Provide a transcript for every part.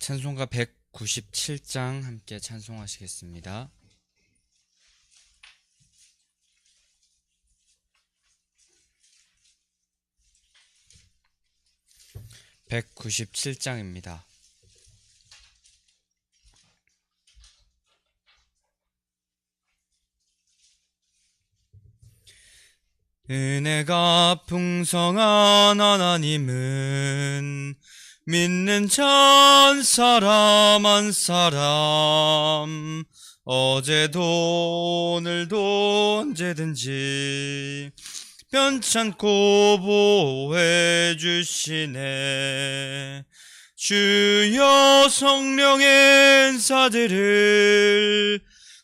찬송가 197장 함께 찬송하시겠습니다. 197장입니다. 은혜가 풍성한 하나님은 믿는 천 사람 한 사람 어제도 오늘도 언제든지 편찮고 보호해 주시네. 주여 성령의 은사들을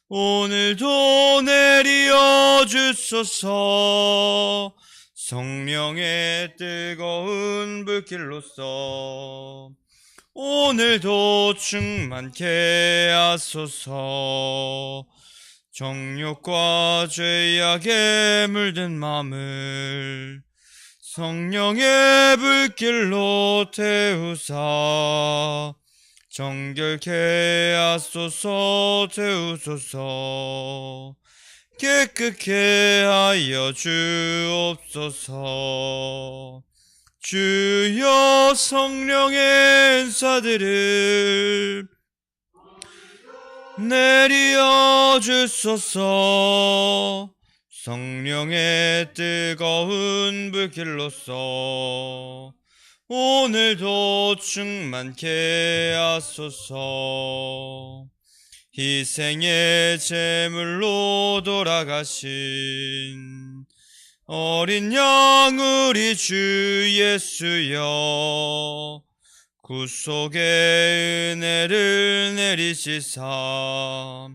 오늘도 내리어 주소서. 성령의 뜨거운 불길로서 오늘도 충만케 하소서. 정욕과 죄악에 물든 맘을 성령의 불길로 태우사 정결케 하소서. 태우소서. 깨끗게 하여 주옵소서. 주여 성령의 은사들을 내리어 주소서. 성령의 뜨거운 불길로서 오늘도 충만케 하소서. 희생의 제물로 돌아가신 어린 양 우리 주 예수여, 구속의 은혜를 내리시사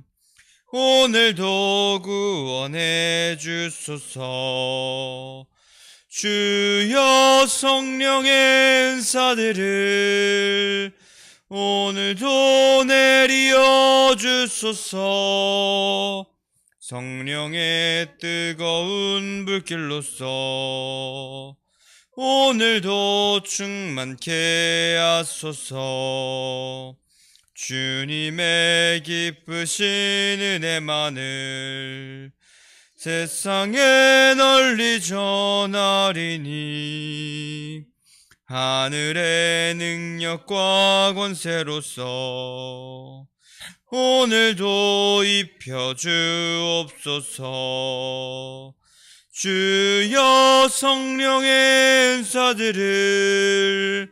오늘도 구원해 주소서. 주여 성령의 은사들을 오늘도 내리어 주소서. 성령의 뜨거운 불길로서 오늘도 충만케 하소서. 주님의 기쁘신 은혜만을 세상에 널리 전하리니 하늘의 능력과 권세로서 오늘도 입혀 주옵소서. 주여 성령의 은사들을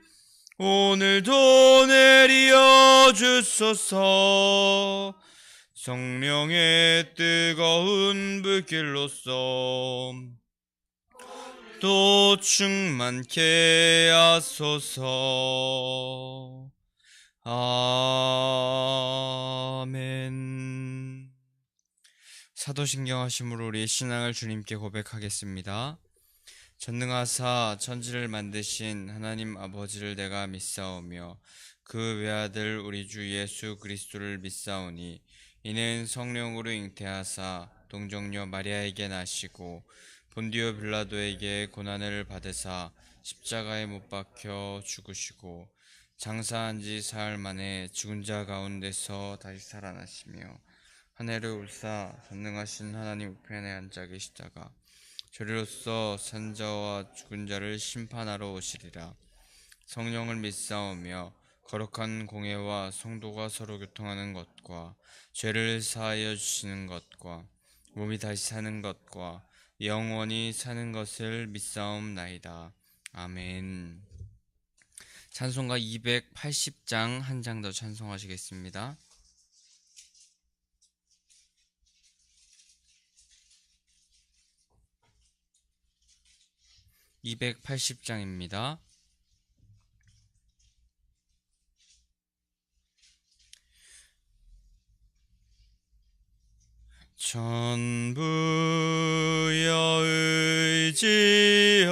오늘도 내리어 주소서. 성령의 뜨거운 불길로서 또 충만케 하소서. 아멘. 사도신경 하심으로 우리의 신앙을 주님께 고백하겠습니다. 전능하사 천지를 만드신 하나님 아버지를 내가 믿사오며 그 외아들 우리 주 예수 그리스도를 믿사오니 이는 성령으로 잉태하사 동정녀 마리아에게 나시고 본디오 빌라도에게 고난을 받으사 십자가에 못 박혀 죽으시고 장사한 지 사흘 만에 죽은 자 가운데서 다시 살아나시며 하늘을 울사 전능하신 하나님 우편에 앉아 계시다가 저리로서 산자와 죽은 자를 심판하러 오시리라. 성령을 믿사오며 거룩한 공회와 성도가 서로 교통하는 것과 죄를 사하여 주시는 것과 몸이 다시 사는 것과 영원히 사는 것을 믿사옵나이다. 아멘. 찬송가 280장 한 장 더 찬송하시겠습니다. 280장입니다. 전부여 의지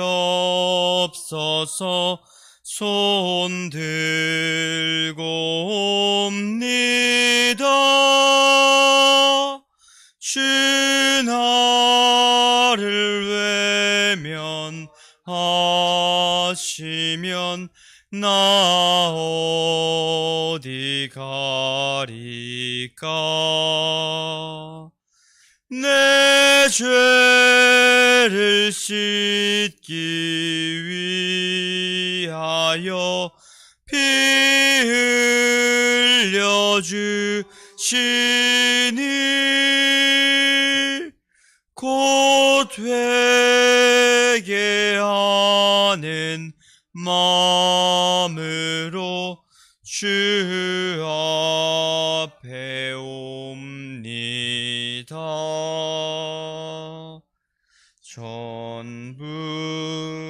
없어서 손 들고 옵니다. 주 나를 외면하시면 나 어디 가리까. 내 죄를 씻기 위하여 피 흘려 주시니 곧 회개하는 마음으로 주 앞에 옵니다.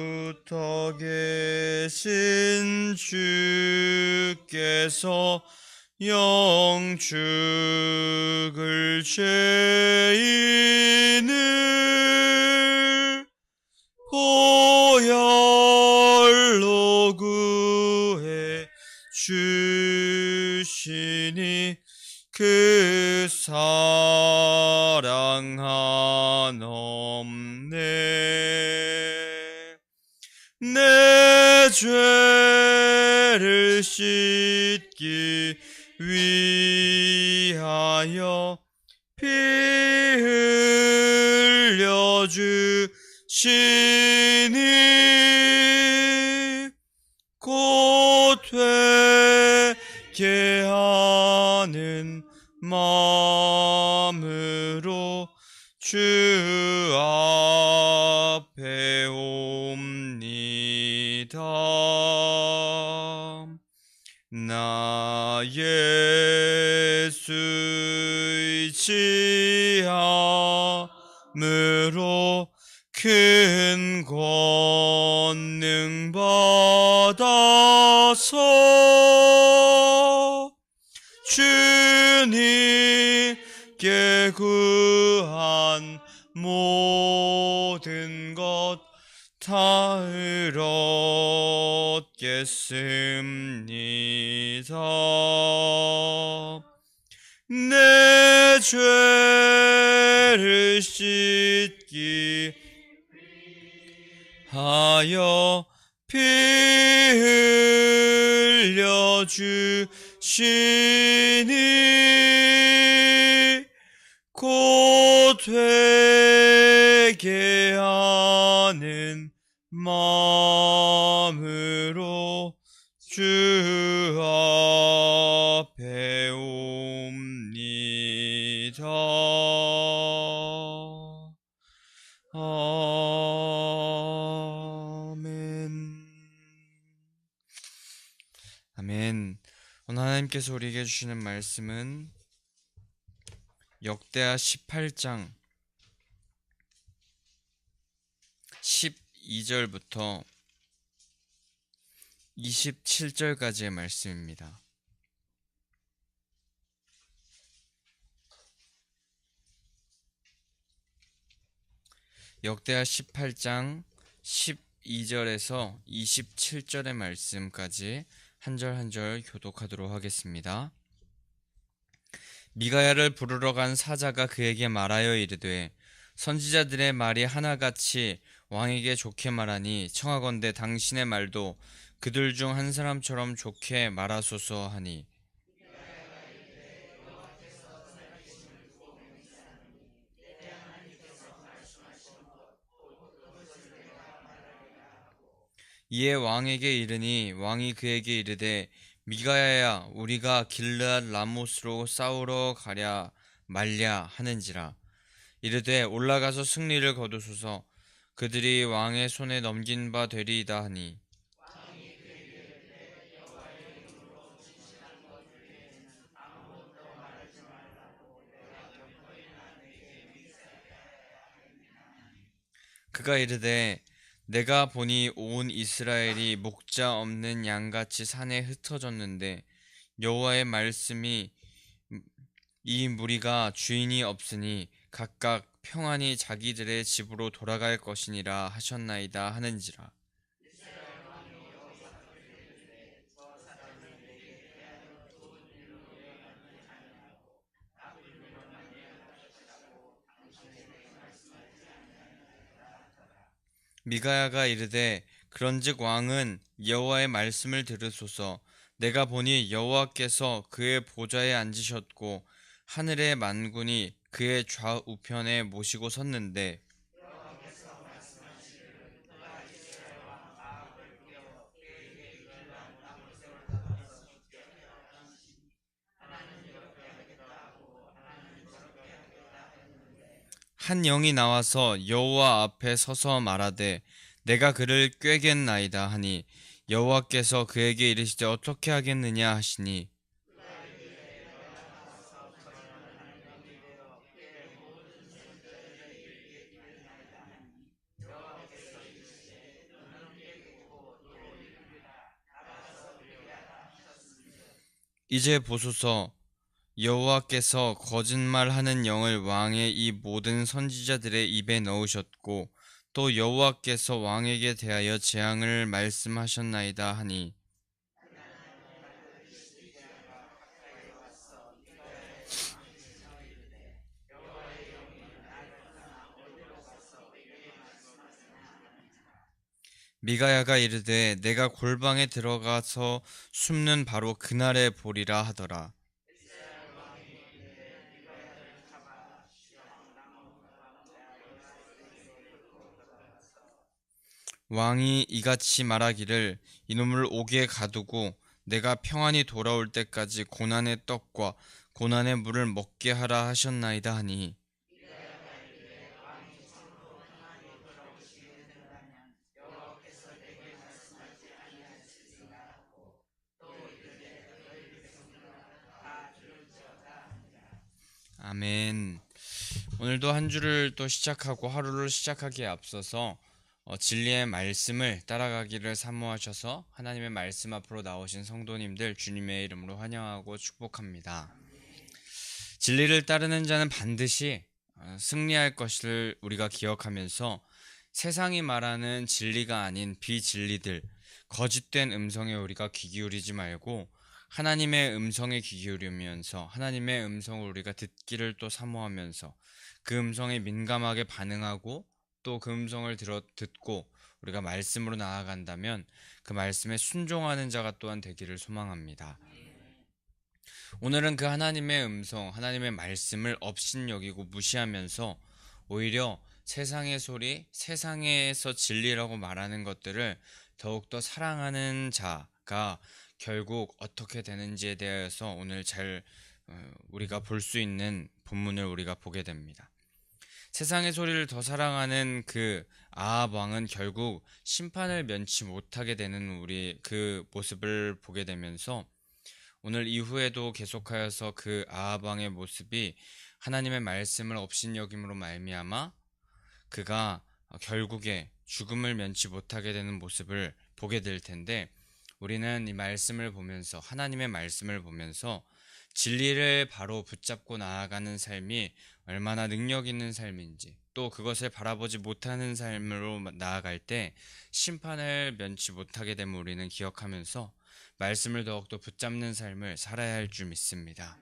전부터 계신 주께서 영축을 죄인을 보혈로 구해 주시니 그 사랑 한없네. 내 죄를 씻기 위하여 피 흘려 주시니 곧 회개하는 마음으로 주 앞에 옵니다. 나 예수 의지함으로 큰 권능 받아서 주님께 구한 모든 것 다 얻겠습니다. 내 죄를 씻기 하여 피 흘려 주시니 곧 회개하는 마음으로 주 앞에 옵니다. 아멘. 아멘. 오늘 하나님께서 우리에게 주시는 말씀은 역대하 18장 12절부터 27절까지의 말씀입니다. 역대하 18장 12절에서 27절의 말씀까지 한 절 한 절 교독하도록 하겠습니다. 미가야를 부르러 간 사자가 그에게 말하여 이르되 선지자들의 말이 하나같이 왕에게 좋게 말하니 청하건대 당신의 말도 그들 중 한 사람처럼 좋게 말하소서 하니, 이에 왕에게 이르니 왕이 그에게 이르되 미가야야 우리가 길르앗 라못으로 싸우러 가랴 말랴 하는지라. 이르되 올라가서 승리를 거두소서. 그들이 왕의 손에 넘긴 바 되리이다 하니, 그가 이르되 내가 보니 온 이스라엘이 목자 없는 양같이 산에 흩어졌는데 여호와의 말씀이 이 무리가 주인이 없으니 각각 평안히 자기들의 집으로 돌아갈 것이니라 하셨나이다 하는지라. 미가야가 이르되 그런즉 왕은 여호와의 말씀을 들으소서. 내가 보니 여호와께서 그의 보좌에 앉으셨고 하늘의 만군이 그의 좌우편에 모시고 섰는데 한 영이 나와서 여호와 앞에 서서 말하되 내가 그를 꾀겠나이다 하니 여호와께서 그에게 이르시되 어떻게 하겠느냐 하시니 이제 보소서 여호와께서 거짓말하는 영을 왕의 이 모든 선지자들의 입에 넣으셨고 또 여호와께서 왕에게 대하여 재앙을 말씀하셨나이다 하니 미가야가 이르되 내가 골방에 들어가서 숨는 바로 그날에 보리라 하더라. 왕이 이같이 말하기를 이놈을 옥에 가두고 내가 평안히 돌아올 때까지 고난의 떡과 고난의 물을 먹게 하라 하셨나이다 하니 아멘. 오늘도 한 주를 또 시작하고 하루를 시작하기에 앞서서 진리의 말씀을 따라가기를 사모하셔서 하나님의 말씀 앞으로 나오신 성도님들 주님의 이름으로 환영하고 축복합니다. 진리를 따르는 자는 반드시 승리할 것을 우리가 기억하면서 세상이 말하는 진리가 아닌 비진리들, 거짓된 음성에 우리가 귀 기울이지 말고 하나님의 음성에 귀 기울이면서 하나님의 음성을 우리가 듣기를 또 사모하면서 그 음성에 민감하게 반응하고 또 그 음성을 듣고 우리가 말씀으로 나아간다면 그 말씀에 순종하는 자가 또한 되기를 소망합니다. 오늘은 그 하나님의 음성, 하나님의 말씀을 업신여기고 무시하면서 오히려 세상의 소리, 세상에서 진리라고 말하는 것들을 더욱더 사랑하는 자가 결국 어떻게 되는지에 대해서 오늘 우리가 볼 수 있는 본문을 우리가 보게 됩니다. 세상의 소리를 더 사랑하는 그 아합 왕은 결국 심판을 면치 못하게 되는 우리 그 모습을 보게 되면서 오늘 이후에도 계속하여서 그 아합 왕의 모습이 하나님의 말씀을 업신여김으로 말미암아 그가 결국에 죽음을 면치 못하게 되는 모습을 보게 될 텐데 우리는 이 말씀을 보면서 하나님의 말씀을 보면서 진리를 바로 붙잡고 나아가는 삶이 얼마나 능력 있는 삶인지 또 그것을 바라보지 못하는 삶으로 나아갈 때 심판을 면치 못하게 되면 우리는 기억하면서 말씀을 더욱더 붙잡는 삶을 살아야 할 줄 믿습니다.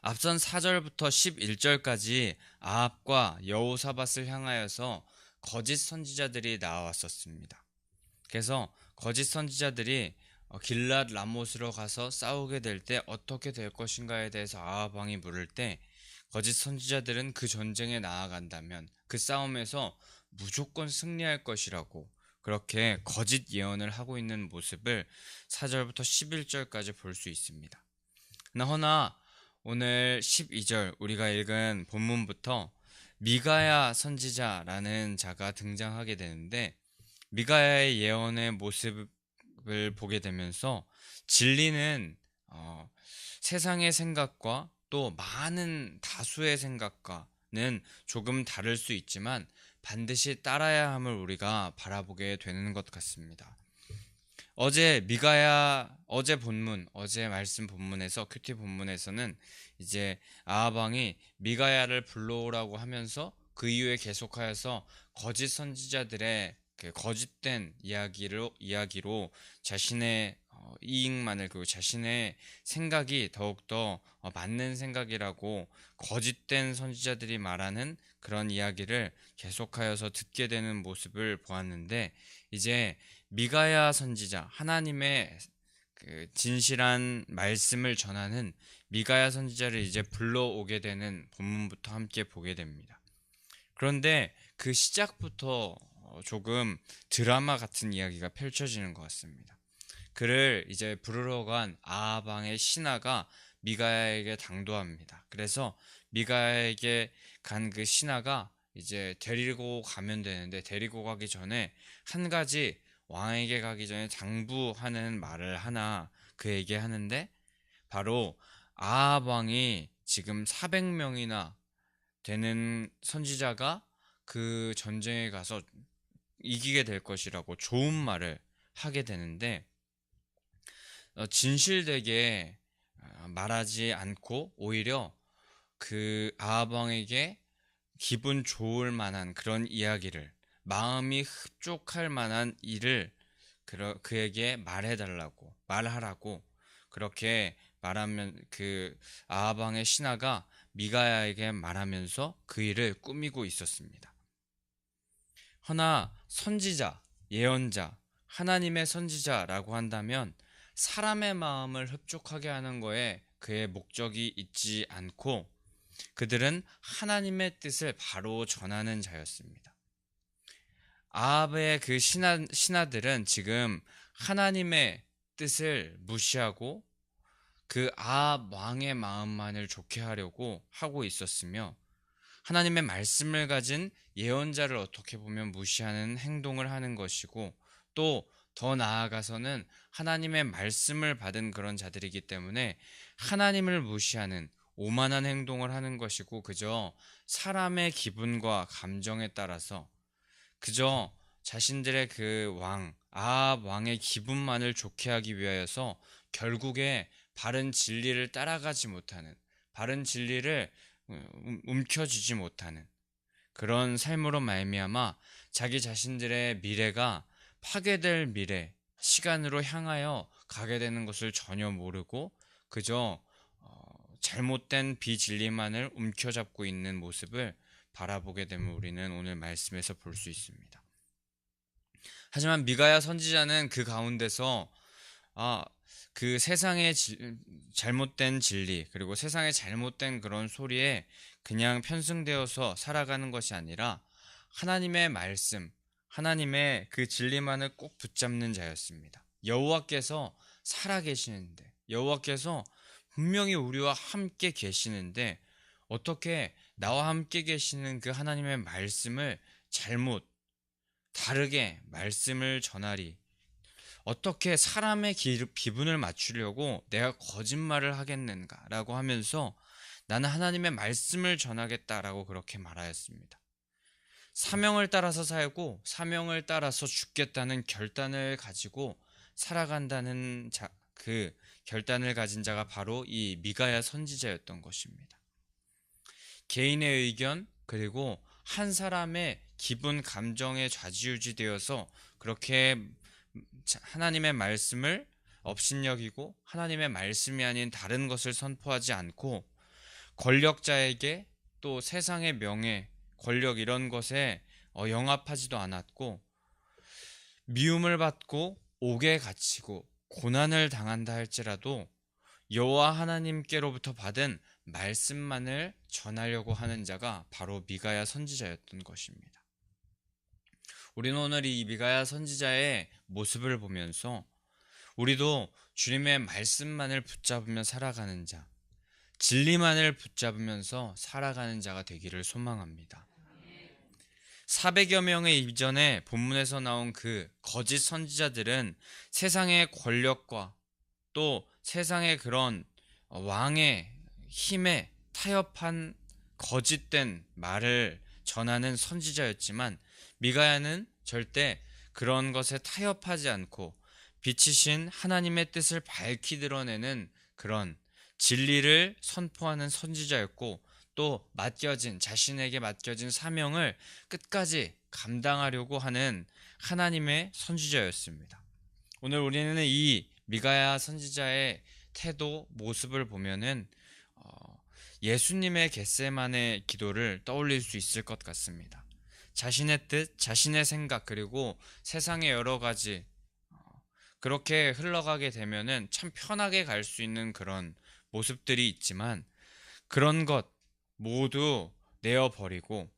앞선 4절부터 11절까지 아합과 여호사밧을 향하여서 거짓 선지자들이 나왔었습니다. 그래서 거짓 선지자들이 길랏 라못으로 가서 싸우게 될 때 어떻게 될 것인가에 대해서 아합 왕이 물을 때 거짓 선지자들은 그 전쟁에 나아간다면 그 싸움에서 무조건 승리할 것이라고 그렇게 거짓 예언을 하고 있는 모습을 4절부터 11절까지 볼 수 있습니다. 그러나 오늘 12절 우리가 읽은 본문부터 미가야 선지자라는 자가 등장하게 되는데 미가야의 예언의 모습을 보게 되면서 진리는 세상의 생각과 또 많은 다수의 생각과는 조금 다를 수 있지만 반드시 따라야 함을 우리가 바라보게 되는 것 같습니다. 어제 말씀 본문에서 큐티 본문에서는 이제 아합 왕이 미가야를 불러오라고 하면서 그 이후에 계속하여서 거짓 선지자들의 그 거짓된 이야기로 자신의 이익만을 그리고 자신의 생각이 더욱더 맞는 생각이라고 거짓된 선지자들이 말하는 그런 이야기를 계속하여서 듣게 되는 모습을 보았는데 이제 미가야 선지자 하나님의 그 진실한 말씀을 전하는 미가야 선지자를 이제 불러오게 되는 본문부터 함께 보게 됩니다. 그런데 그 시작부터 조금 드라마 같은 이야기가 펼쳐지는 것 같습니다. 그를 이제 부르러 간 아합 왕의 신하가 미가야에게 당도합니다. 그래서 미가야에게 간 그 신하가 이제 데리고 가면 되는데, 데리고 가기 전에 한 가지 왕에게 가기 전에 당부하는 말을 하나 그에게 하는데, 바로 아합 왕이 지금 400명이나 되는 선지자가 그 전쟁에 가서 이기게 될 것이라고 좋은 말을 하게 되는데, 진실되게 말하지 않고 오히려 그 아합 왕에게 기분 좋을 만한 그런 이야기를, 마음이 흡족할 만한 일을 그에게 말하라고 그렇게 말하면, 그 아합 왕의 신하가 미가야에게 말하면서 그 일을 꾸미고 있었습니다. 허나 선지자, 예언자, 하나님의 선지자라고 한다면 사람의 마음을 흡족하게 하는 거에 그의 목적이 있지 않고, 그들은 하나님의 뜻을 바로 전하는 자였습니다. 아합의 그 신하들은 지금 하나님의 뜻을 무시하고 그 아합 왕의 마음만을 좋게 하려고 하고 있었으며, 하나님의 말씀을 가진 예언자를 어떻게 보면 무시하는 행동을 하는 것이고, 또 더 나아가서는 하나님의 말씀을 받은 그런 자들이기 때문에 하나님을 무시하는 오만한 행동을 하는 것이고, 그저 사람의 기분과 감정에 따라서 그저 자신들의 그 아합 왕의 기분만을 좋게 하기 위하여서 결국에 바른 진리를 따라가지 못하는, 바른 진리를 움켜쥐지 못하는 그런 삶으로 말미암아 자기 자신들의 미래가 파괴될 미래, 시간으로 향하여 가게 되는 것을 전혀 모르고 그저 잘못된 비진리만을 움켜잡고 있는 모습을 바라보게 되면 우리는 오늘 말씀에서 볼 수 있습니다. 하지만 미가야 선지자는 그 가운데서 그 세상의 잘못된 진리, 그리고 세상의 잘못된 그런 소리에 그냥 편승되어서 살아가는 것이 아니라 하나님의 말씀, 하나님의 그 진리만을 꼭 붙잡는 자였습니다. 여호와께서 살아계시는데, 여호와께서 분명히 우리와 함께 계시는데 어떻게 나와 함께 계시는 그 하나님의 말씀을 잘못, 다르게 말씀을 전하리, 어떻게 사람의 기분을 맞추려고 내가 거짓말을 하겠는가라고 하면서 나는 하나님의 말씀을 전하겠다라고 그렇게 말하였습니다. 사명을 따라서 살고 사명을 따라서 죽겠다는 결단을 가지고 살아간다는 그 결단을 가진 자가 바로 이 미가야 선지자였던 것입니다. 개인의 의견, 그리고 한 사람의 기분, 감정에 좌지우지되어서 그렇게 하나님의 말씀을 업신여기고 하나님의 말씀이 아닌 다른 것을 선포하지 않고, 권력자에게 또 세상의 명예, 권력 이런 것에 영합하지도 않았고, 미움을 받고 옥에 갇히고 고난을 당한다 할지라도 여호와 하나님께로부터 받은 말씀만을 전하려고 하는 자가 바로 미가야 선지자였던 것입니다. 우리는 오늘 이 미가야 선지자의 모습을 보면서 우리도 주님의 말씀만을 붙잡으며 살아가는 자, 진리만을 붙잡으면서 살아가는 자가 되기를 소망합니다. 400여 명의 이전에 본문에서 나온 그 거짓 선지자들은 세상의 권력과 또 세상의 그런 왕의 힘에 타협한 거짓된 말을 전하는 선지자였지만, 미가야는 절대 그런 것에 타협하지 않고 빛이신 하나님의 뜻을 밝히 드러내는 그런 진리를 선포하는 선지자였고, 또 자신에게 맡겨진 사명을 끝까지 감당하려고 하는 하나님의 선지자였습니다. 오늘 우리는 이 미가야 선지자의 태도, 모습을 보면은 예수님의 겟세마네 기도를 떠올릴 수 있을 것 같습니다. 자신의 뜻, 자신의 생각, 그리고 세상의 여러 가지 그렇게 흘러가게 되면은 참 편하게 갈 수 있는 그런 모습들이 있지만 그런 것 모두 내어버리고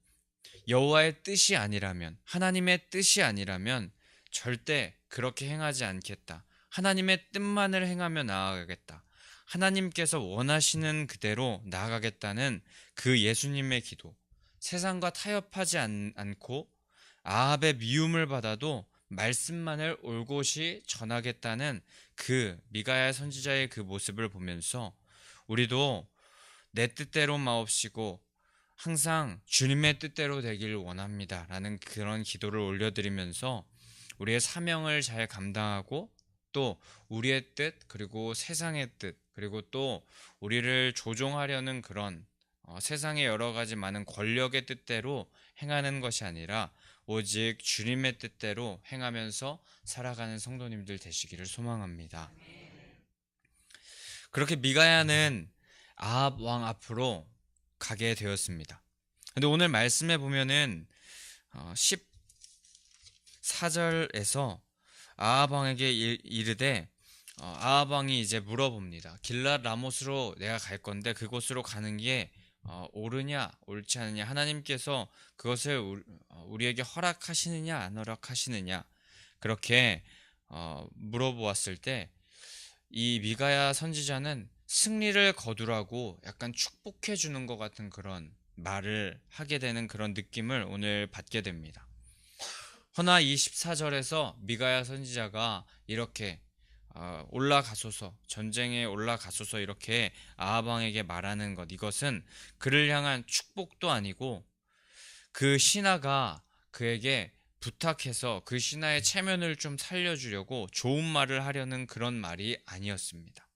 여호와의 뜻이 아니라면, 하나님의 뜻이 아니라면 절대 그렇게 행하지 않겠다. 하나님의 뜻만을 행하며 나아가겠다. 하나님께서 원하시는 그대로 나아가겠다는 그 예수님의 기도. 세상과 타협하지 않고 아합의 미움을 받아도 말씀만을 올곧이 전하겠다는 그 미가야 선지자의 그 모습을 보면서 우리도 내 뜻대로 마옵시고 항상 주님의 뜻대로 되길 원합니다 라는 그런 기도를 올려드리면서 우리의 사명을 잘 감당하고 또 우리의 뜻 그리고 세상의 뜻 그리고 또 우리를 조종하려는 그런 세상의 여러 가지 많은 권력의 뜻대로 행하는 것이 아니라 오직 주님의 뜻대로 행하면서 살아가는 성도님들 되시기를 소망합니다. 그렇게 미가야는 아합 왕 앞으로 가게 되었습니다. 근데 오늘 말씀에 보면은 14절에서 아합 왕에게 이르되 아합 왕이 이제 물어봅니다. 길랏 라못으로 내가 갈 건데 그곳으로 가는 게 옳으냐 옳지 않느냐, 하나님께서 그것을 우리에게 허락하시느냐 안 허락하시느냐, 그렇게 물어보았을 때 이 미가야 선지자는 승리를 거두라고 약간 축복해 주는 것 같은 그런 말을 하게 되는 그런 느낌을 오늘 받게 됩니다. 허나 24절에서 미가야 선지자가 이렇게 올라가소서, 전쟁에 올라가소서 이렇게 아합 왕에게 말하는 것, 이것은 그를 향한 축복도 아니고 그 신하가 그에게 부탁해서 그 신하의 체면을 좀 살려주려고 좋은 말을 하려는 그런 말이 아니었습니다.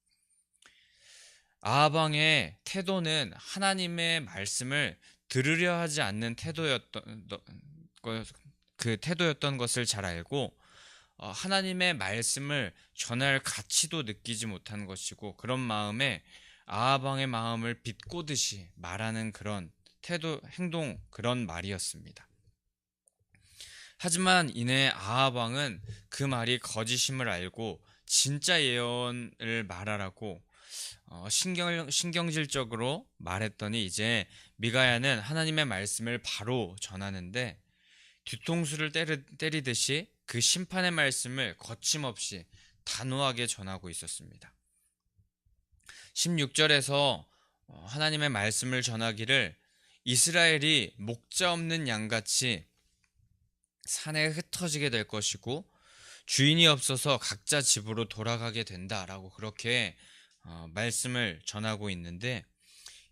아합 왕의 태도는 하나님의 말씀을 들으려 하지 않는 태도였던 것을 잘 알고 하나님의 말씀을 전할 가치도 느끼지 못한 것이고, 그런 마음에 아합 왕의 마음을 비꼬듯이 말하는 그런 태도, 행동, 그런 말이었습니다. 하지만 이내 아합 왕은 그 말이 거짓임을 알고 진짜 예언을 말하라고 신경질적으로 말했더니 이제 미가야는 하나님의 말씀을 바로 전하는데 뒤통수를 때리듯이 그 심판의 말씀을 거침없이 단호하게 전하고 있었습니다. 16절에서 하나님의 말씀을 전하기를 이스라엘이 목자 없는 양같이 산에 흩어지게 될 것이고 주인이 없어서 각자 집으로 돌아가게 된다라고 그렇게 말씀을 전하고 있는데,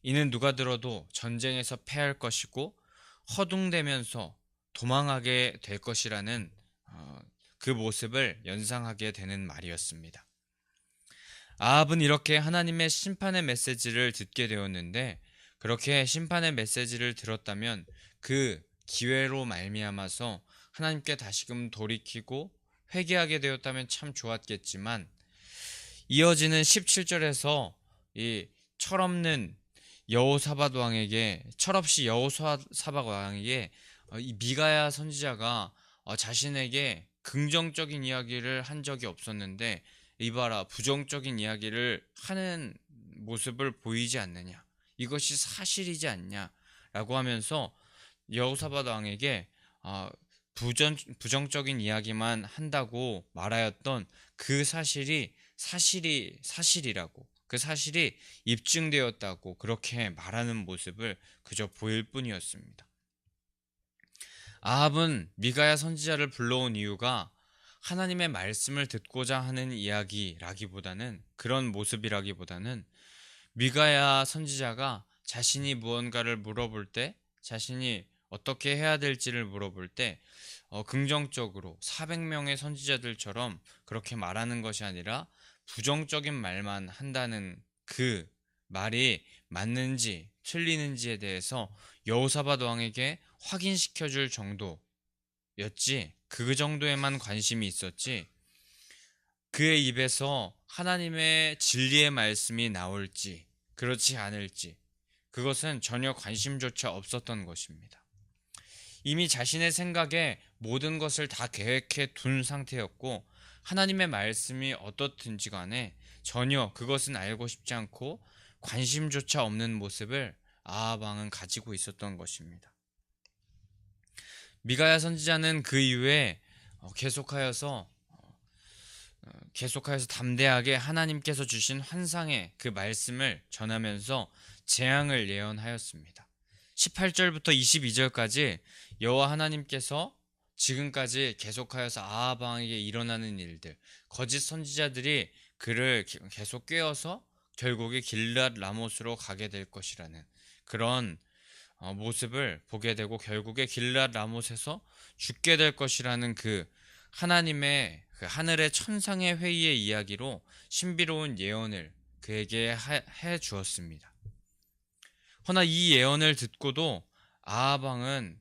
이는 누가 들어도 전쟁에서 패할 것이고 허둥대면서 도망하게 될 것이라는 그 모습을 연상하게 되는 말이었습니다. 아합은 이렇게 하나님의 심판의 메시지를 듣게 되었는데, 그렇게 심판의 메시지를 들었다면 그 기회로 말미암아서 하나님께 다시금 돌이키고 회개하게 되었다면 참 좋았겠지만, 이어지는 17절에서 이 철없는 철없이 여호사밧 왕에게 이 미가야 선지자가 자신에게 긍정적인 이야기를 한 적이 없었는데 이봐라 부정적인 이야기를 하는 모습을 보이지 않느냐, 이것이 사실이지 않냐 라고 하면서 여호사밧 왕에게 부정적인 이야기만 한다고 말하였던 그 사실이라고, 그 사실이 입증되었다고 그렇게 말하는 모습을 그저 보일 뿐이었습니다. 아합은 미가야 선지자를 불러온 이유가 하나님의 말씀을 듣고자 하는 이야기라기보다는, 그런 모습이라기보다는 미가야 선지자가 자신이 무언가를 물어볼 때, 자신이 어떻게 해야 될지를 물어볼 때 긍정적으로 400명의 선지자들처럼 그렇게 말하는 것이 아니라 부정적인 말만 한다는 그 말이 맞는지 틀리는지에 대해서 여호사밧 왕에게 확인시켜 줄 정도였지, 그 정도에만 관심이 있었지 그의 입에서 하나님의 진리의 말씀이 나올지 그렇지 않을지 그것은 전혀 관심조차 없었던 것입니다. 이미 자신의 생각에 모든 것을 다 계획해 둔 상태였고 하나님의 말씀이 어떻든지 간에 전혀 그것은 알고 싶지 않고 관심조차 없는 모습을 아합 왕은 가지고 있었던 것입니다. 미가야 선지자는 그 이후에 계속하여서 담대하게 하나님께서 주신 환상의 그 말씀을 전하면서 재앙을 예언하였습니다. 18절부터 22절까지 여호와 하나님께서 지금까지 계속하여서 아합 왕에게 일어나는 일들, 거짓 선지자들이 그를 계속 꾀어서 결국에 길앗 라못으로 가게 될 것이라는 그런 모습을 보게 되고, 결국에 길앗 라못에서 죽게 될 것이라는 그 하나님의 그 하늘의 천상의 회의의 이야기로 신비로운 예언을 그에게 해 주었습니다. 허나 이 예언을 듣고도 아합 왕은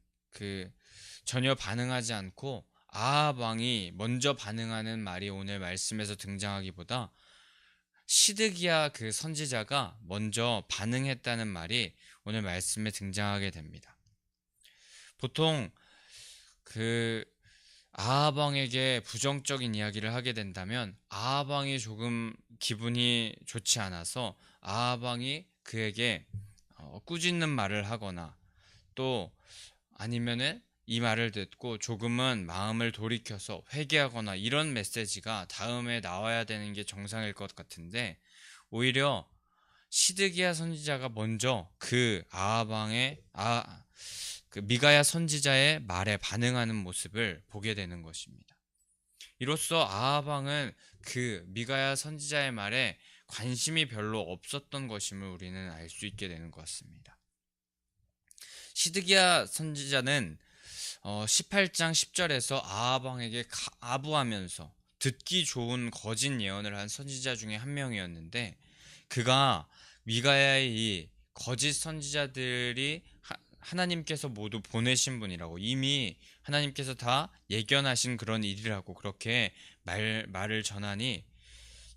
전혀 반응하지 않고, 아합 왕이 먼저 반응하는 말이 오늘 말씀에서 등장하기보다 시드기야 그 선지자가 먼저 반응했다는 말이 오늘 말씀에 등장하게 됩니다. 보통 아합 왕에게 부정적인 이야기를 하게 된다면 아합 왕이 조금 기분이 좋지 않아서 아합 왕이 그에게 꾸짖는 말을 하거나, 또 아니면은 이 말을 듣고 조금은 마음을 돌이켜서 회개하거나, 이런 메시지가 다음에 나와야 되는 게 정상일 것 같은데, 오히려 시드기야 선지자가 먼저 그 아합 왕의 그 미가야 선지자의 말에 반응하는 모습을 보게 되는 것입니다. 이로써 아합 왕은 그 미가야 선지자의 말에 관심이 별로 없었던 것임을 우리는 알 수 있게 되는 것 같습니다. 시드기야 선지자는 18장 10절에서 아합 왕에게 아부하면서 듣기 좋은 거짓 예언을 한 선지자 중에 한 명이었는데, 그가 미가야의 이 거짓 선지자들이 하나님께서 모두 보내신 분이라고, 이미 하나님께서 다 예견하신 그런 일이라고 그렇게 말을 전하니,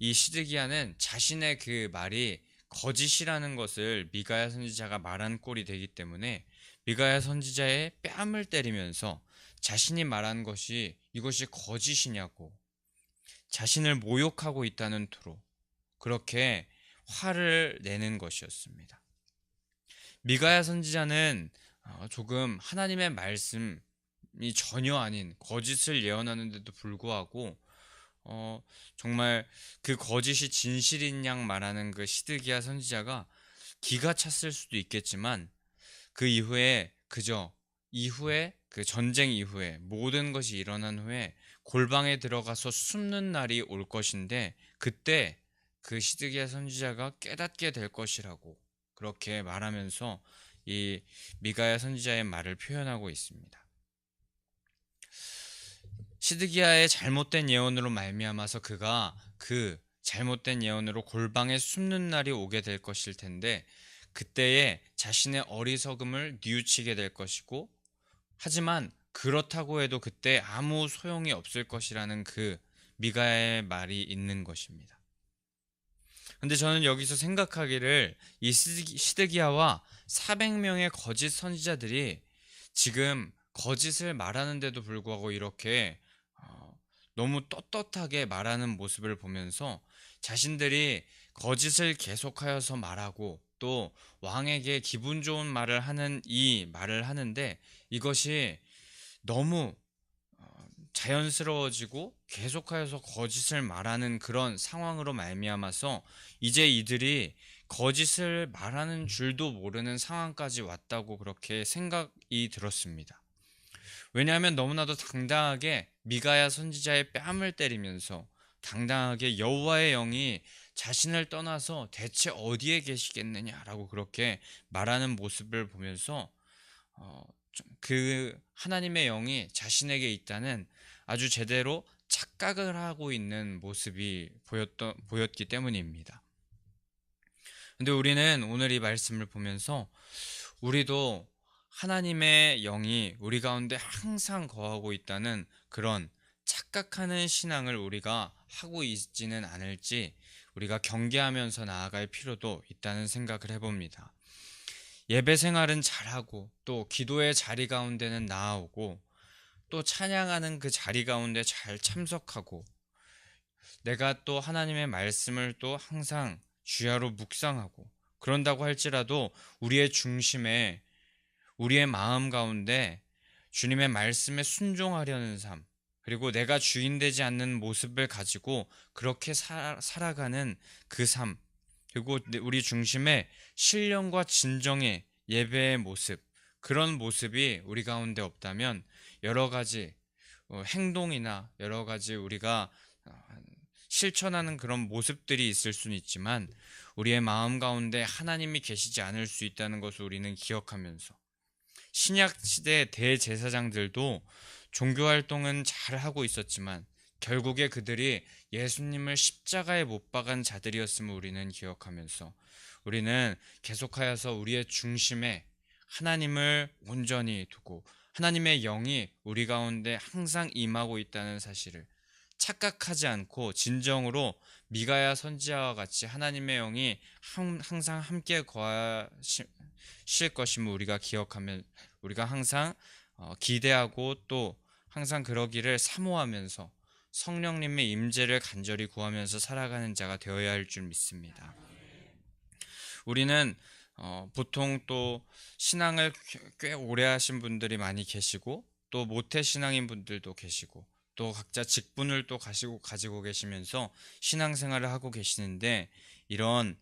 이 시드기야는 자신의 그 말이 거짓이라는 것을 미가야 선지자가 말한 꼴이 되기 때문에 미가야 선지자의 뺨을 때리면서 자신이 말한 것이 이것이 거짓이냐고 자신을 모욕하고 있다는 투로 그렇게 화를 내는 것이었습니다. 미가야 선지자는 조금 하나님의 말씀이 전혀 아닌 거짓을 예언하는데도 불구하고 정말 그 거짓이 진실인 양 말하는 그 시드기야 선지자가 기가 찼을 수도 있겠지만, 그 이후에 그 전쟁 이후에 모든 것이 일어난 후에 골방에 들어가서 숨는 날이 올 것인데, 그때 그 시드기야 선지자가 깨닫게 될 것이라고 그렇게 말하면서 이 미가야 선지자의 말을 표현하고 있습니다. 시드기야의 잘못된 예언으로 말미암아서 그가 그 잘못된 예언으로 골방에 숨는 날이 오게 될 것일 텐데, 그때에 자신의 어리석음을 뉘우치게 될 것이고, 하지만 그렇다고 해도 그때 아무 소용이 없을 것이라는 그 미가야의 말이 있는 것입니다. 근데 저는 여기서 생각하기를, 이 시드기야와 400명의 거짓 선지자들이 지금 거짓을 말하는데도 불구하고 이렇게 너무 떳떳하게 말하는 모습을 보면서 자신들이 거짓을 계속하여서 말하고 또 왕에게 기분 좋은 말을 하는 이 말을 하는데, 이것이 너무 자연스러워지고 계속하여서 거짓을 말하는 그런 상황으로 말미암아서 이제 이들이 거짓을 말하는 줄도 모르는 상황까지 왔다고 그렇게 생각이 들었습니다. 왜냐하면 너무나도 당당하게 미가야 선지자의 뺨을 때리면서 당당하게 여호와의 영이 자신을 떠나서 대체 어디에 계시겠느냐라고 그렇게 말하는 모습을 보면서 그 하나님의 영이 자신에게 있다는 아주 제대로 착각을 하고 있는 모습이 보였기 때문입니다. 근데 우리는 오늘 이 말씀을 보면서 우리도 하나님의 영이 우리 가운데 항상 거하고 있다는 그런 착각하는 신앙을 우리가 하고 있지는 않을지 우리가 경계하면서 나아갈 필요도 있다는 생각을 해봅니다. 예배 생활은 잘하고 또 기도의 자리 가운데는 나아오고 또 찬양하는 그 자리 가운데 잘 참석하고 내가 또 하나님의 말씀을 또 항상 주야로 묵상하고 그런다고 할지라도 우리의 중심에 우리의 마음 가운데 주님의 말씀에 순종하려는 삶, 그리고 내가 주인 되지 않는 모습을 가지고 그렇게 살아가는 그 삶, 그리고 우리 중심에 신령과 진정의 예배의 모습, 그런 모습이 우리 가운데 없다면 여러 가지 행동이나 여러 가지 우리가 실천하는 그런 모습들이 있을 수는 있지만 우리의 마음 가운데 하나님이 계시지 않을 수 있다는 것을 우리는 기억하면서, 신약 시대 대제사장들도 종교 활동은 잘 하고 있었지만 결국에 그들이 예수님을 십자가에 못 박은 자들이었음을 우리는 기억하면서, 우리는 계속하여서 우리의 중심에 하나님을 온전히 두고 하나님의 영이 우리 가운데 항상 임하고 있다는 사실을 착각하지 않고 진정으로 미가야 선지자와 같이 하나님의 영이 항상 함께 거하실 것임을 우리가 기억하면, 우리가 항상 기대하고 또 항상 그러기를 사모하면서 성령님의 임재를 간절히 구하면서 살아가는 자가 되어야 할 줄 믿습니다. 우리는 보통 또 신앙을 꽤 오래 하신 분들이 많이 계시고 또 모태 신앙인 분들도 계시고 또 각자 직분을 또 가지고 계시면서 신앙생활을 하고 계시는데, 이런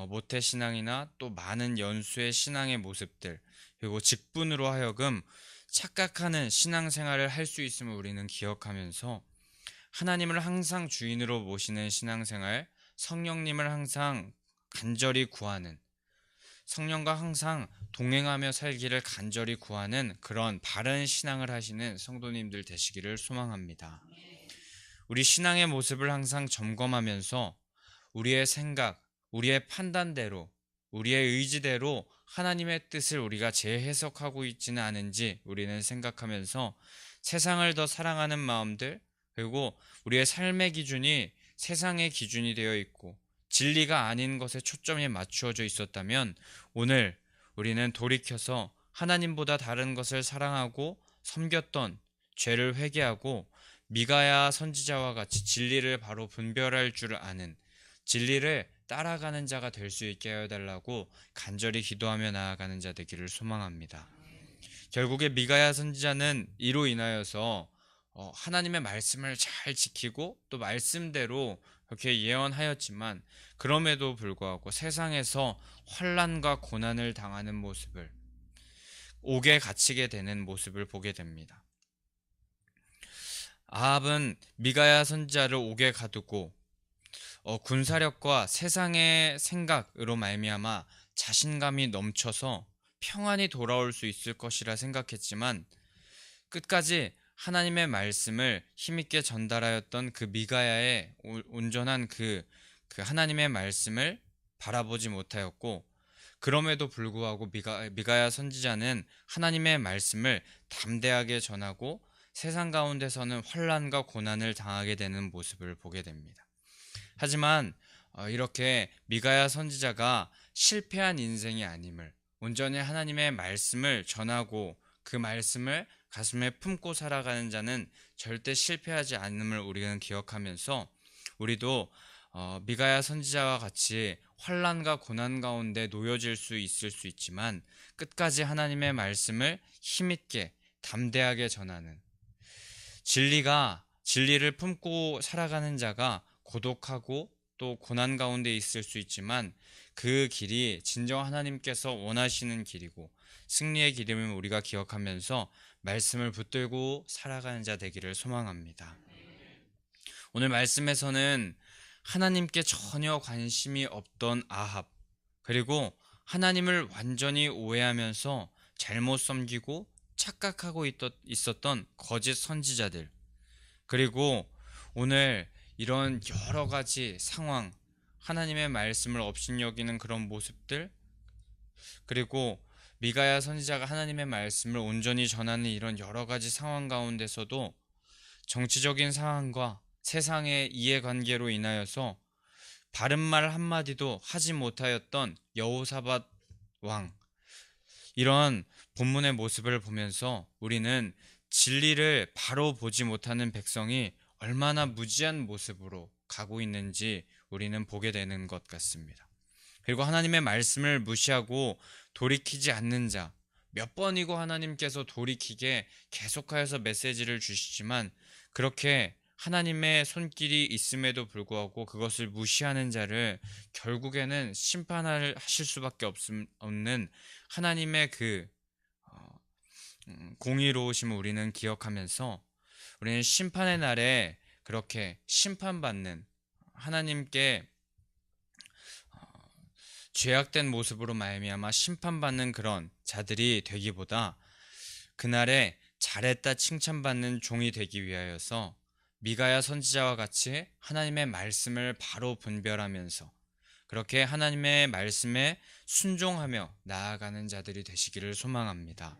모태 신앙이나 또 많은 연수의 신앙의 모습들, 그리고 직분으로 하여금 착각하는 신앙생활을 할 수 있음을 우리는 기억하면서 하나님을 항상 주인으로 모시는 신앙생활, 성령님을 항상 간절히 구하는, 성령과 항상 동행하며 살기를 간절히 구하는 그런 바른 신앙을 하시는 성도님들 되시기를 소망합니다. 우리 신앙의 모습을 항상 점검하면서 우리의 생각, 우리의 판단대로, 우리의 의지대로 하나님의 뜻을 우리가 재해석하고 있지는 않은지 우리는 생각하면서 세상을 더 사랑하는 마음들, 그리고 우리의 삶의 기준이 세상의 기준이 되어 있고 진리가 아닌 것에 초점이 맞추어져 있었다면 오늘 우리는 돌이켜서 하나님보다 다른 것을 사랑하고 섬겼던 죄를 회개하고 미가야 선지자와 같이 진리를 바로 분별할 줄 아는, 진리를 따라가는 자가 될 수 있게 하여 달라고 간절히 기도하며 나아가는 자 되기를 소망합니다. 결국에 미가야 선지자는 이로 인하여서 하나님의 말씀을 잘 지키고 또 말씀대로 그렇게 예언하였지만 그럼에도 불구하고 세상에서 환난과 고난을 당하는 모습을, 옥에 갇히게 되는 모습을 보게 됩니다. 아합은 미가야 선지자를 옥에 가두고 군사력과 세상의 생각으로 말미암아 자신감이 넘쳐서 평안히 돌아올 수 있을 것이라 생각했지만 끝까지 하나님의 말씀을 힘있게 전달하였던 그 미가야의 온전한 그 하나님의 말씀을 바라보지 못하였고, 그럼에도 불구하고 미가야 선지자는 하나님의 말씀을 담대하게 전하고 세상 가운데서는 환난과 고난을 당하게 되는 모습을 보게 됩니다. 하지만 이렇게 미가야 선지자가 실패한 인생이 아님을, 온전히 하나님의 말씀을 전하고 그 말씀을 가슴에 품고 살아가는 자는 절대 실패하지 않음을 우리는 기억하면서 우리도 미가야 선지자와 같이 환난과 고난 가운데 놓여질 수 있을 수 있지만 끝까지 하나님의 말씀을 힘있게 담대하게 전하는, 진리를 품고 살아가는 자가 고독하고 또 고난 가운데 있을 수 있지만 그 길이 진정 하나님께서 원하시는 길이고 승리의 길임을 우리가 기억하면서 말씀을 붙들고 살아가는 자 되기를 소망합니다. 오늘 말씀에서는 하나님께 전혀 관심이 없던 아합, 그리고 하나님을 완전히 오해하면서 잘못 섬기고 착각하고 있었던 거짓 선지자들, 그리고 오늘 이런 여러 가지 상황, 하나님의 말씀을 업신여기는 그런 모습들, 그리고 미가야 선지자가 하나님의 말씀을 온전히 전하는 이런 여러 가지 상황 가운데서도 정치적인 상황과 세상의 이해관계로 인하여서 바른 말 한마디도 하지 못하였던 여호사밧 왕, 이런 본문의 모습을 보면서 우리는 진리를 바로 보지 못하는 백성이 얼마나 무지한 모습으로 가고 있는지 우리는 보게 되는 것 같습니다. 그리고 하나님의 말씀을 무시하고 돌이키지 않는 자, 몇 번이고 하나님께서 돌이키게 계속하여서 메시지를 주시지만 그렇게 하나님의 손길이 있음에도 불구하고 그것을 무시하는 자를 결국에는 심판하실 수밖에 없는 하나님의 그 공의로우심을 우리는 기억하면서 우리는 심판의 날에 그렇게 심판받는 하나님께 죄악된 모습으로 말미암아 심판받는 그런 자들이 되기보다 그날에 잘했다 칭찬받는 종이 되기 위하여서 미가야 선지자와 같이 하나님의 말씀을 바로 분별하면서 그렇게 하나님의 말씀에 순종하며 나아가는 자들이 되시기를 소망합니다.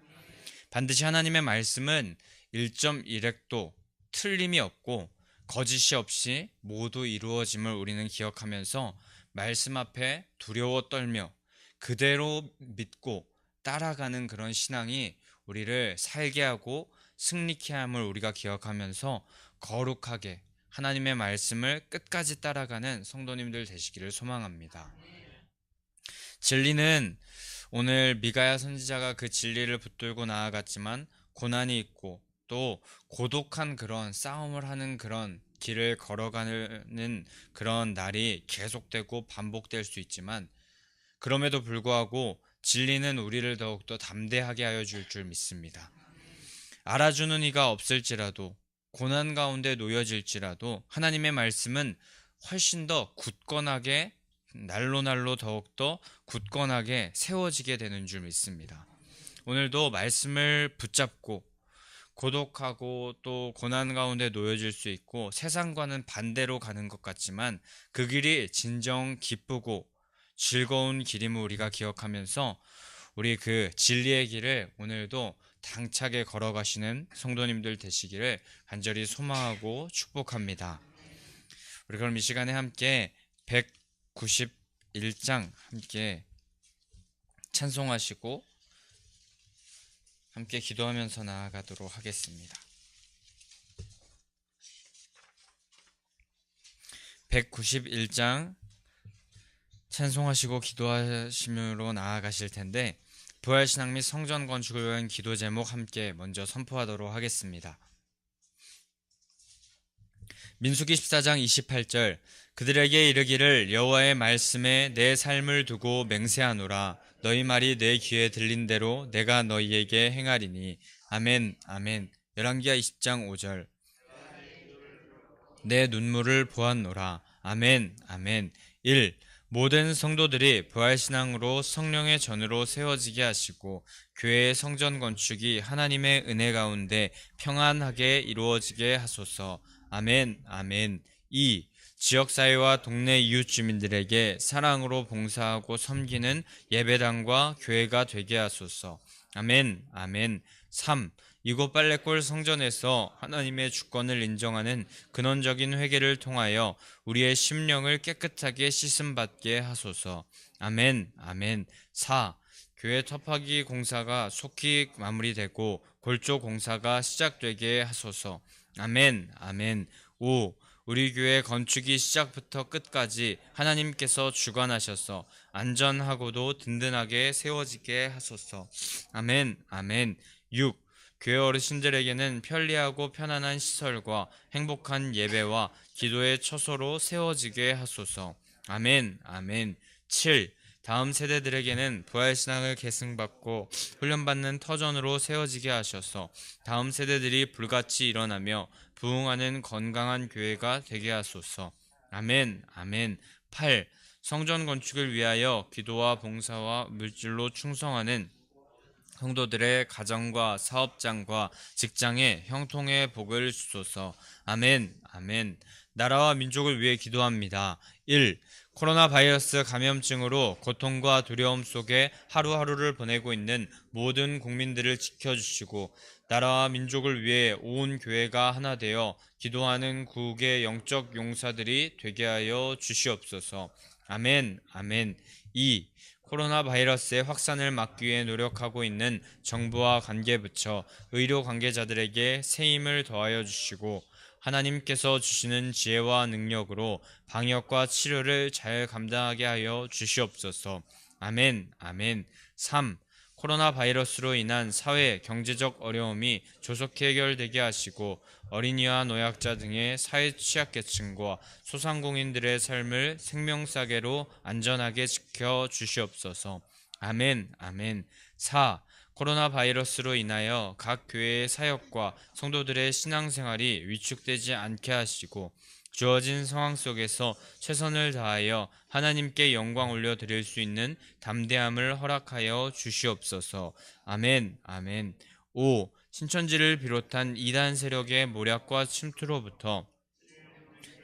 반드시 하나님의 말씀은 1.1획도 틀림이 없고 거짓이 없이 모두 이루어짐을 우리는 기억하면서 말씀 앞에 두려워 떨며 그대로 믿고 따라가는 그런 신앙이 우리를 살게 하고 승리케 함을 우리가 기억하면서 거룩하게 하나님의 말씀을 끝까지 따라가는 성도님들 되시기를 소망합니다. 진리는 오늘 미가야 선지자가 그 진리를 붙들고 나아갔지만 고난이 있고 또 고독한 그런 싸움을 하는 그런 길을 걸어가는 그런 날이 계속되고 반복될 수 있지만 그럼에도 불구하고 진리는 우리를 더욱더 담대하게 하여 줄 믿습니다. 알아주는 이가 없을지라도 고난 가운데 놓여질지라도 하나님의 말씀은 훨씬 더 굳건하게 날로 더욱더 굳건하게 세워지게 되는 줄 믿습니다. 오늘도 말씀을 붙잡고 고독하고 또 고난 가운데 놓여질 수 있고 세상과는 반대로 가는 것 같지만 그 길이 진정 기쁘고 즐거운 길임을 우리가 기억하면서 우리 그 진리의 길을 오늘도 당차게 걸어가시는 성도님들 되시기를 간절히 소망하고 축복합니다. 우리 그럼 이 시간에 함께 191장 함께 찬송하시고 함께 기도하면서 나아가도록 하겠습니다. 191장 찬송하시고 기도하심으로 나아가실 텐데 부활신앙 및 성전 건축을 위한 기도 제목 함께 먼저 선포하도록 하겠습니다. 민수기 14장 28절 그들에게 이르기를 여호와의 말씀에 내 삶을 두고 맹세하노라 너희 말이 내 귀에 들린 대로 내가 너희에게 행하리니 아멘 아멘. 열왕기하 20장 5절 내 눈물을 보았노라 아멘 아멘. 1. 모든 성도들이 부활신앙으로 성령의 전으로 세워지게 하시고 교회의 성전 건축이 하나님의 은혜 가운데 평안하게 이루어지게 하소서. 아멘 아멘. 2. 지역사회와 동네 이웃 주민들에게 사랑으로 봉사하고 섬기는 예배당과 교회가 되게 하소서. 아멘 아멘. 3. 이곳 빨래골 성전에서 하나님의 주권을 인정하는 근원적인 회개를 통하여 우리의 심령을 깨끗하게 씻음받게 하소서. 아멘 아멘. 4. 교회 터파기 공사가 속히 마무리되고 골조 공사가 시작되게 하소서. 아멘 아멘. 5. 우리 교회 건축이 시작부터 끝까지 하나님께서 주관하셔서 안전하고도 든든하게 세워지게 하소서. 아멘 아멘. 6. 교회 어르신들에게는 편리하고 편안한 시설과 행복한 예배와 기도의 처소로 세워지게 하소서. 아멘 아멘. 7. 다음 세대들에게는 부활신앙을 계승받고 훈련받는 터전으로 세워지게 하셔서 다음 세대들이 불같이 일어나며 부흥하는 건강한 교회가 되게 하소서. 아멘 아멘. 8. 성전 건축을 위하여 기도와 봉사와 물질로 충성하는 성도들의 가정과 사업장과 직장에 형통의 복을 주소서. 아멘 아멘. 나라와 민족을 위해 기도합니다. 1. 코로나 바이러스 감염증으로 고통과 두려움 속에 하루하루를 보내고 있는 모든 국민들을 지켜주시고 나라와 민족을 위해 온 교회가 하나 되어 기도하는 구국의 영적 용사들이 되게 하여 주시옵소서. 아멘 아멘. 2. 코로나 바이러스의 확산을 막기 위해 노력하고 있는 정부와 관계부처, 의료 관계자들에게 새 힘을 더하여 주시고 하나님께서 주시는 지혜와 능력으로 방역과 치료를 잘 감당하게 하여 주시옵소서. 아멘, 아멘. 3. 코로나 바이러스로 인한 사회, 경제적 어려움이 조속히 해결되게 하시고 어린이와 노약자 등의 사회 취약계층과 소상공인들의 삶을 생명사계로 안전하게 지켜 주시옵소서. 아멘, 아멘. 4. 코로나 바이러스로 인하여 각 교회의 사역과 성도들의 신앙생활이 위축되지 않게 하시고 주어진 상황 속에서 최선을 다하여 하나님께 영광 올려드릴 수 있는 담대함을 허락하여 주시옵소서. 아멘, 아멘. 5. 신천지를 비롯한 이단 세력의 모략과 침투로부터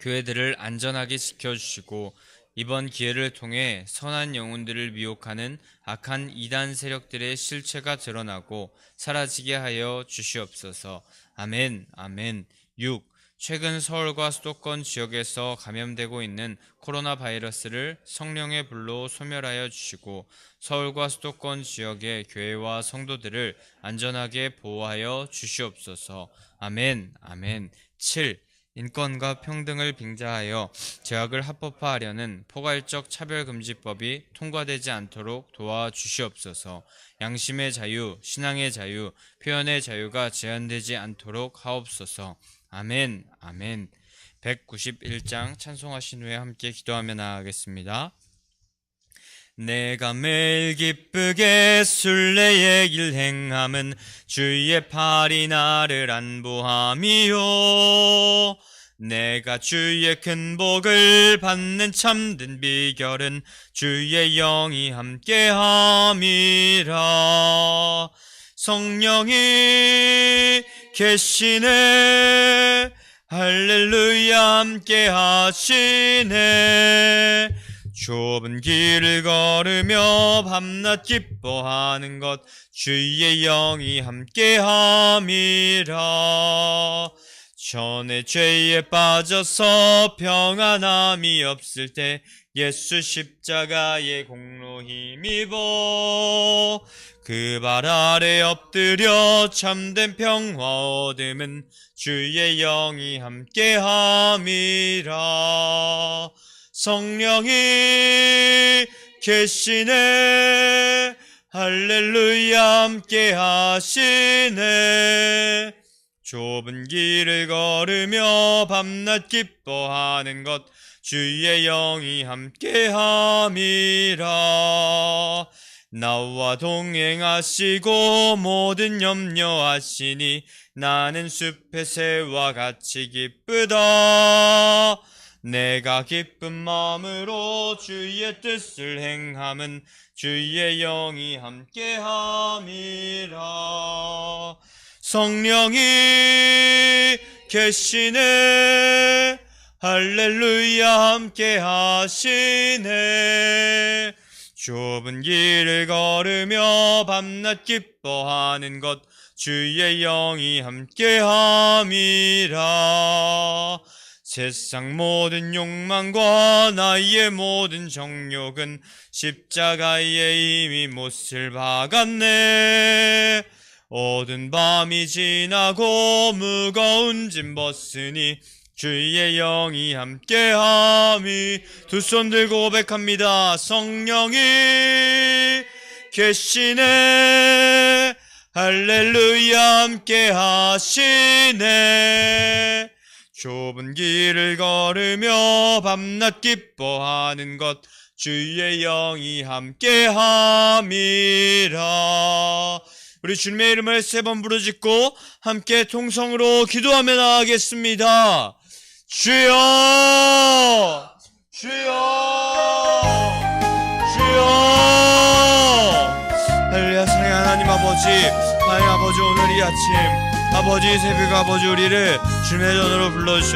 교회들을 안전하게 지켜주시고 이번 기회를 통해 선한 영혼들을 미혹하는 악한 이단 세력들의 실체가 드러나고 사라지게 하여 주시옵소서. 아멘, 아멘. 6. 최근 서울과 수도권 지역에서 감염되고 있는 코로나 바이러스를 성령의 불로 소멸하여 주시고 서울과 수도권 지역의 교회와 성도들을 안전하게 보호하여 주시옵소서. 아멘, 아멘. 7. 인권과 평등을 빙자하여 죄악을 합법화하려는 포괄적 차별금지법이 통과되지 않도록 도와주시옵소서. 양심의 자유, 신앙의 자유, 표현의 자유가 제한되지 않도록 하옵소서. 아멘, 아멘. 191장 찬송하신 후에 함께 기도하며 나아가겠습니다. 내가 매일 기쁘게 순례의 길 행함은 주의 팔이 나를 안보함이요 내가 주의 큰 복을 받는 참된 비결은 주의 영이 함께함이라. 성령이 계시네 할렐루야 함께 하시네. 좁은 길을 걸으며 밤낮 기뻐하는 것 주의 영이 함께함이라. 전에 죄에 빠져서 평안함이 없을 때 예수 십자가의 공로 힘입어 그 발 아래 엎드려 참된 평화 얻음은 주의 영이 함께함이라. 성령이 계시네 할렐루야 함께 하시네. 좁은 길을 걸으며 밤낮 기뻐하는 것 주의 영이 함께함이라. 나와 동행하시고 모든 염려하시니 나는 숲의 새와 같이 기쁘다. 내가 기쁜 마음으로 주의 뜻을 행함은 주의 영이 함께함이라. 성령이 계시네 할렐루야 함께 하시네. 좁은 길을 걸으며 밤낮 기뻐하는 것 주의 영이 함께함이라. 세상 모든 욕망과 나의 모든 정욕은 십자가에 이미 못을 박았네. 어두운 밤이 지나고 무거운 짐 벗으니 주의 영이 함께함이. 두 손 들고 고백합니다. 성령이 계시네 할렐루야 함께 하시네. 좁은 길을 걸으며 밤낮 기뻐하는 것 주의 영이 함께함이라. 우리 주님의 이름을 3번 부르짖고 함께 통성으로 기도하며 나아가겠습니다. 주여 주여 주여. 할렐루야. 사랑의 하나님 아버지, 하나님 아버지, 오늘 이 아침 아버지 새벽 아버지 우리를 주님의 전으로 불러주셨다.